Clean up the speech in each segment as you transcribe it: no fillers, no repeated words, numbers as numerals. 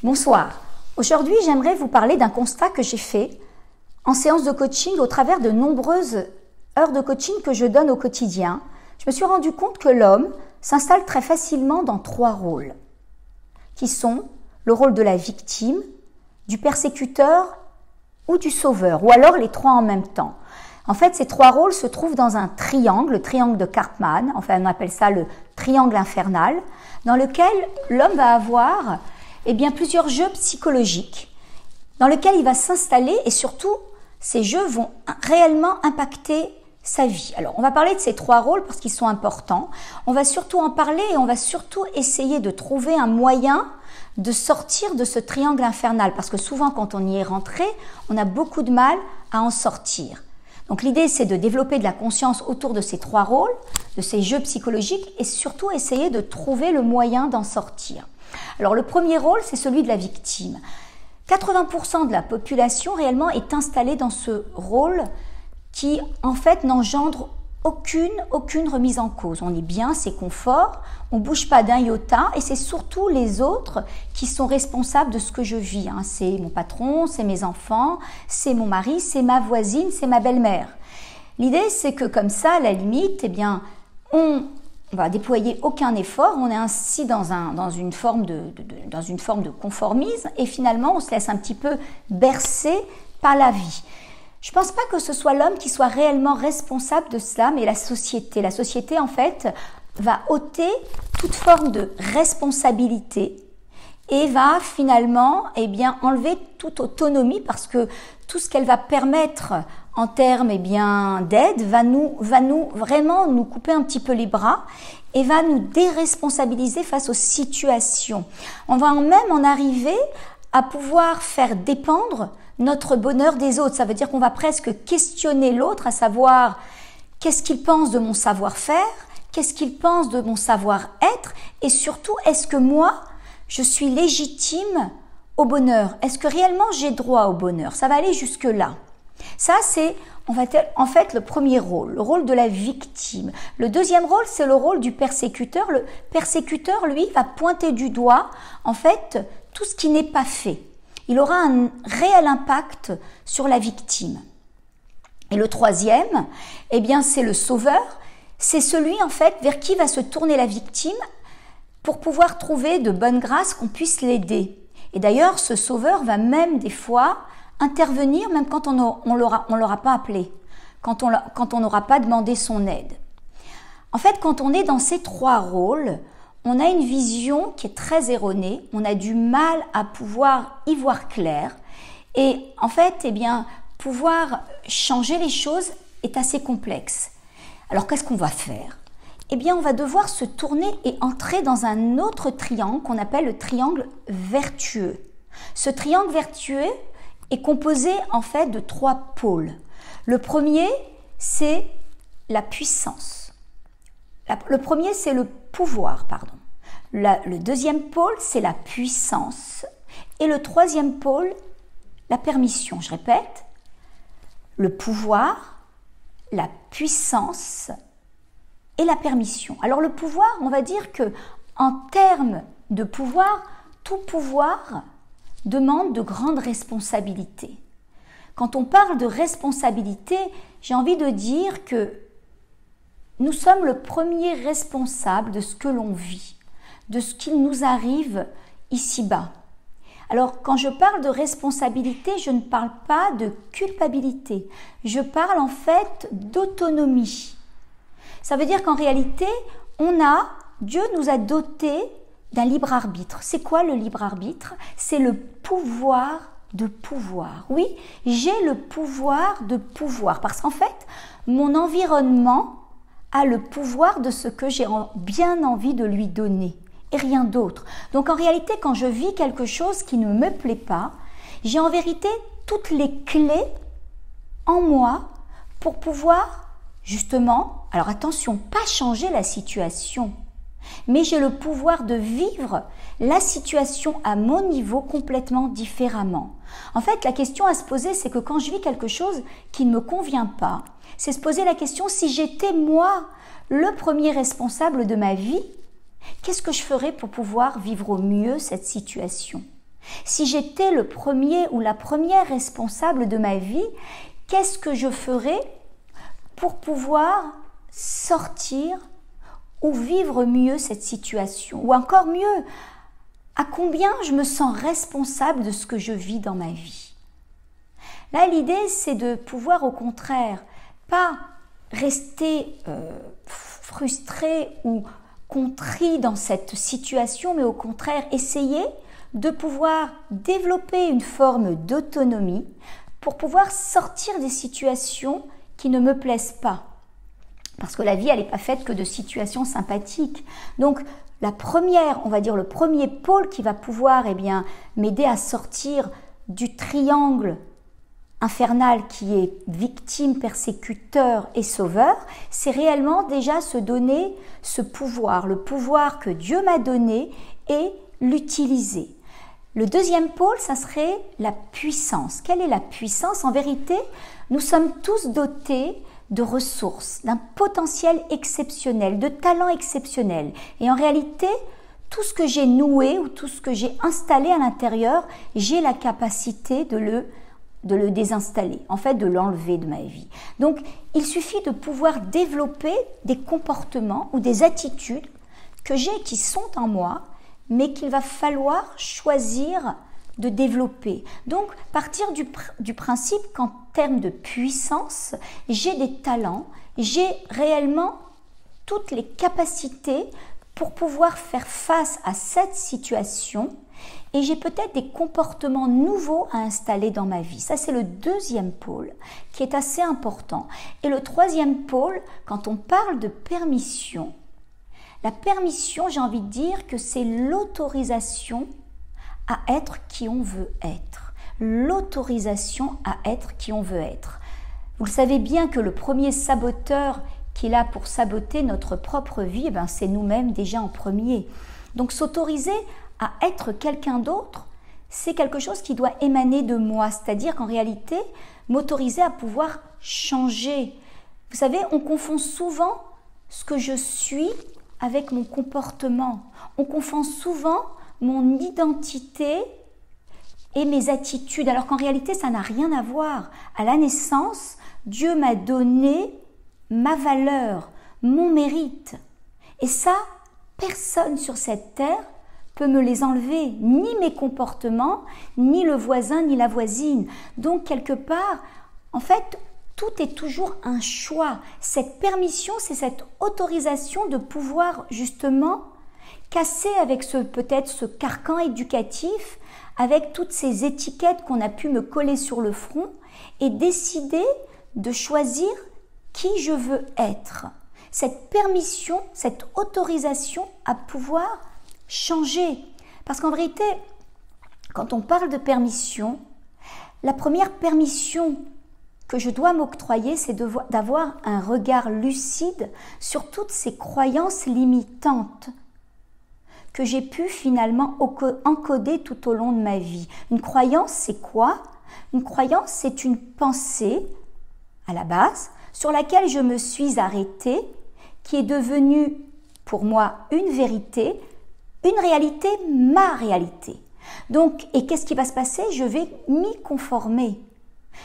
Bonsoir. Aujourd'hui, j'aimerais vous parler d'un constat que j'ai fait en séance de coaching au travers de nombreuses heures de coaching que je donne au quotidien. Je me suis rendu compte que l'homme s'installe très facilement dans trois rôles, qui sont le rôle de la victime, du persécuteur ou du sauveur, ou alors les trois en même temps. En fait, ces trois rôles se trouvent dans un triangle, le triangle de Karpman, enfin on appelle ça le triangle infernal, dans lequel l'homme va avoir plusieurs jeux psychologiques, dans lesquels il va s'installer et surtout, ces jeux vont réellement impacter sa vie. Alors, on va parler de ces trois rôles parce qu'ils sont importants. On va surtout en parler et on va surtout essayer de trouver un moyen de sortir de ce triangle infernal parce que souvent, quand on y est rentré, on a beaucoup de mal à en sortir. Donc l'idée, c'est de développer de la conscience autour de ces trois rôles, de ces jeux psychologiques et surtout essayer de trouver le moyen d'en sortir. Alors le premier rôle, c'est celui de la victime. 80% de la population réellement est installée dans ce rôle qui en fait n'engendre aucune remise en cause. On est bien, c'est confort, on ne bouge pas d'un iota et c'est surtout les autres qui sont responsables de ce que je vis. C'est mon patron, c'est mes enfants, c'est mon mari, c'est ma voisine, c'est ma belle-mère. L'idée, c'est que comme ça, à la limite, on va déployer aucun effort, on est ainsi dans une forme de conformisme et finalement, on se laisse un petit peu bercer par la vie. Je ne pense pas que ce soit l'homme qui soit réellement responsable de cela, mais la société. La société, en fait, va ôter toute forme de responsabilité et va finalement enlever toute autonomie parce que tout ce qu'elle va permettre en termes d'aide va vraiment nous couper un petit peu les bras et va nous déresponsabiliser face aux situations. On va même en arriver à pouvoir faire dépendre notre bonheur des autres. Ça veut dire qu'on va presque questionner l'autre, à savoir qu'est-ce qu'il pense de mon savoir-faire, qu'est-ce qu'il pense de mon savoir-être et surtout, est-ce que moi, je suis légitime au bonheur? Est-ce que réellement j'ai droit au bonheur? Ça va aller jusque-là. Ça, c'est en fait le premier rôle, le rôle de la victime. Le deuxième rôle, c'est le rôle du persécuteur. Le persécuteur, lui, va pointer du doigt, en fait, tout ce qui n'est pas fait. Il aura un réel impact sur la victime. Et le troisième, c'est le sauveur. C'est celui, en fait, vers qui va se tourner la victime pour pouvoir trouver de bonne grâce qu'on puisse l'aider. Et d'ailleurs, ce sauveur va même des fois intervenir même quand on l'aura pas appelé, quand on n'aura pas demandé son aide. En fait, quand on est dans ces trois rôles, on a une vision qui est très erronée, on a du mal à pouvoir y voir clair et en fait, pouvoir changer les choses est assez complexe. Alors, qu'est-ce qu'on va faire? On va devoir se tourner et entrer dans un autre triangle qu'on appelle le triangle vertueux. Ce triangle vertueux est composé en fait de trois pôles. Le premier, c'est la puissance. Le premier, c'est le pouvoir, pardon. Le deuxième pôle, c'est la puissance. Et le troisième pôle, la permission. Je répète, le pouvoir, la puissance et la permission. Alors le pouvoir, on va dire que en termes de pouvoir, tout pouvoir demande de grandes responsabilités. Quand on parle de responsabilité, j'ai envie de dire que nous sommes le premier responsable de ce que l'on vit, de ce qui nous arrive ici-bas. Alors, quand je parle de responsabilité, je ne parle pas de culpabilité. Je parle en fait d'autonomie. Ça veut dire qu'en réalité, Dieu nous a dotés d'un libre arbitre. C'est quoi le libre arbitre? C'est le pouvoir de pouvoir. Oui, j'ai le pouvoir de pouvoir parce qu'en fait, mon environnement a le pouvoir de ce que j'ai bien envie de lui donner et rien d'autre. Donc en réalité, quand je vis quelque chose qui ne me plaît pas, j'ai en vérité toutes les clés en moi pour pouvoir justement, alors attention, pas changer la situation, mais j'ai le pouvoir de vivre la situation à mon niveau complètement différemment. En fait, la question à se poser, c'est que quand je vis quelque chose qui ne me convient pas, c'est se poser la question, si j'étais moi le premier responsable de ma vie, qu'est-ce que je ferais pour pouvoir vivre au mieux cette situation? Si j'étais le premier ou la première responsable de ma vie, qu'est-ce que je ferais pour pouvoir sortir ou vivre mieux cette situation? Ou encore mieux, à combien je me sens responsable de ce que je vis dans ma vie? Là, l'idée, c'est de pouvoir au contraire pas rester frustré ou contrit dans cette situation, mais au contraire essayer de pouvoir développer une forme d'autonomie pour pouvoir sortir des situations qui ne me plaisent pas. Parce que la vie, elle n'est pas faite que de situations sympathiques. Donc, la première, on va dire le premier pôle qui va pouvoir m'aider à sortir du triangle infernal qui est victime, persécuteur et sauveur, c'est réellement déjà se donner ce pouvoir, le pouvoir que Dieu m'a donné et l'utiliser. Le deuxième pôle, ça serait la puissance. Quelle est la puissance? En vérité, nous sommes tous dotés de ressources, d'un potentiel exceptionnel, de talents exceptionnels. Et en réalité, tout ce que j'ai noué ou tout ce que j'ai installé à l'intérieur, j'ai la capacité de le désinstaller, en fait de l'enlever de ma vie. Donc il suffit de pouvoir développer des comportements ou des attitudes que j'ai qui sont en moi, mais qu'il va falloir choisir de développer. Donc partir du principe qu'en termes de puissance, j'ai des talents, j'ai réellement toutes les capacités pour pouvoir faire face à cette situation. Et j'ai peut-être des comportements nouveaux à installer dans ma vie. Ça, c'est le deuxième pôle qui est assez important. Et le troisième pôle, quand on parle de permission, la permission, j'ai envie de dire que c'est l'autorisation à être qui on veut être. L'autorisation à être qui on veut être. Vous le savez bien que le premier saboteur qui est là pour saboter notre propre vie, c'est nous-mêmes déjà en premier. Donc s'autoriser à être quelqu'un d'autre, c'est quelque chose qui doit émaner de moi, c'est-à-dire qu'en réalité, m'autoriser à pouvoir changer. Vous savez, on confond souvent ce que je suis avec mon comportement. On confond souvent mon identité et mes attitudes, alors qu'en réalité, ça n'a rien à voir. À la naissance, Dieu m'a donné ma valeur, mon mérite. Et ça, personne sur cette terre peut me les enlever, ni mes comportements, ni le voisin, ni la voisine. Donc, quelque part, en fait, tout est toujours un choix. Cette permission, c'est cette autorisation de pouvoir justement casser avec peut-être ce carcan éducatif, avec toutes ces étiquettes qu'on a pu me coller sur le front et décider de choisir qui je veux être. Cette permission, cette autorisation à pouvoir changer. Parce qu'en vérité, quand on parle de permission, la première permission que je dois m'octroyer, c'est d'avoir un regard lucide sur toutes ces croyances limitantes que j'ai pu finalement encoder tout au long de ma vie. Une croyance, c'est quoi? Une croyance, c'est une pensée, à la base, sur laquelle je me suis arrêtée, qui est devenue pour moi une vérité, une réalité, ma réalité. Donc, et qu'est-ce qui va se passer? Je vais m'y conformer.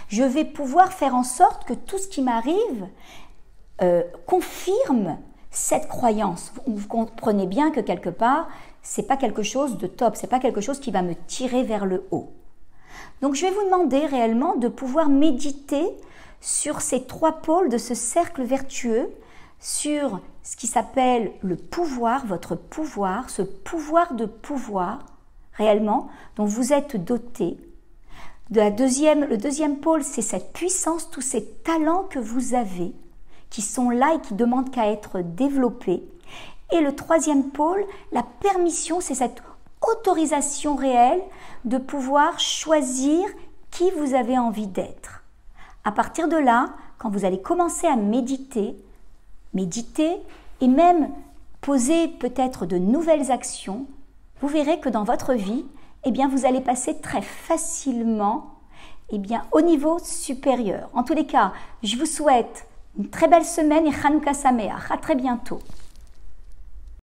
Je vais pouvoir faire en sorte que tout ce qui m'arrive confirme cette croyance. Vous comprenez bien que quelque part, c'est pas quelque chose de top, c'est pas quelque chose qui va me tirer vers le haut. Donc, je vais vous demander réellement de pouvoir méditer sur ces trois pôles de ce cercle vertueux, sur ce qui s'appelle le pouvoir, votre pouvoir, ce pouvoir de pouvoir réellement dont vous êtes doté. Le deuxième pôle, c'est cette puissance, tous ces talents que vous avez, qui sont là et qui demandent qu'à être développés. Et le troisième pôle, la permission, c'est cette autorisation réelle de pouvoir choisir qui vous avez envie d'être. À partir de là, quand vous allez commencer à méditer et même poser peut-être de nouvelles actions, vous verrez que dans votre vie, vous allez passer très facilement au niveau supérieur. En tous les cas, je vous souhaite une très belle semaine et Hanouka Sameach. À très bientôt.